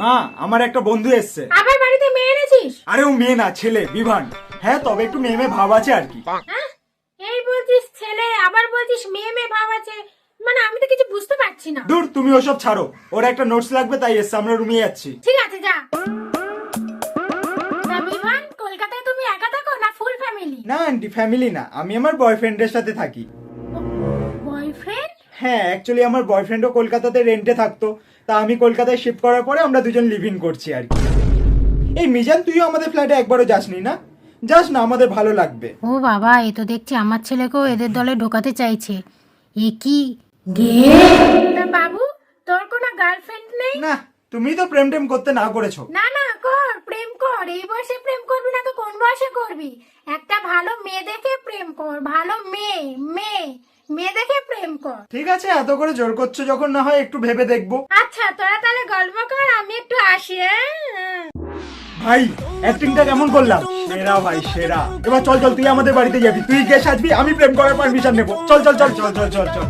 মা, আমার একটা বন্ধু এসছে। আবার বাড়িতে মেয়ে এনেছিস? আরে ও মেয়ে না, ছেলে, বিভান। হ্যাঁ, তবে একটু মেয়ে মেয়ে ভাব আছে আর কি। হ্যাঁ? এই বলছিস ছেলে, আবার বলছিস মেয়ে মেয়ে ভাব আছে, মানে আমি তো কিছু বুঝতে পারছি না। দূর, তুমি ওসব ছাড়ো। ওর একটা নোটস লাগবে, তাই এসছে। আমরা রুমে যাচ্ছি। ঠিক আছে, যা। তা বিমান, কলকাতায় তুমি একা থাকো না ফুল ফ্যামিলি? না আন্টি, ফ্যামিলি না, আমি আমার বয়ফ্রেন্ডের সাথে থাকি। বয়ফ্রেন্ড? হ্যাঁ, অ্যাকচুয়ালি আমার বয়ফ্রেন্ডও কলকাতাতে রেন্টে থাকতো। তা আমি কলকাতায় শিফট করার পরে আমরা দুজন লিভ ইন করছি আর কি। এই মিজান, তুইও আমাদের ফ্ল্যাটে একবারও যাসনি না? যাস না, আমাদের ভালো লাগবে। ও বাবা, এ তো দেখছি আমার ছেলেকেও এদের দলে ঢোকাতে চাইছে। এ কি গে? তা বাবু, তোর কোনো গার্লফ্রেন্ড নেই? না, তুমি তো প্রেম টেম করতে না করেছো। না না, কর, প্রেম কর। এই বয়সে প্রেম করবি না তো কোন বয়সে করবি? একটা ভালো মেয়ে দেখে প্রেম কর, ভালো মেয়ে মেয়ে মেয়ে দেখে প্রেম কর। ঠিক আছে, এত করে জোর করছো যখন, না হয় একটু ভেবে দেখবো। আচ্ছা, তোরা তাহলে গল্প কর, আমি একটু আসি। হ্যাঁ? ভাই, অ্যাক্টিংটা কেমন করলাম? সেরা ভাই, সেরা। এবার চল চল, তুই আমাদের বাড়িতে যাবি, তুই গিয়ে সাজবি, আমি প্রেম করার পারমিশন নেবো। চল চল চল চল চল চল চল।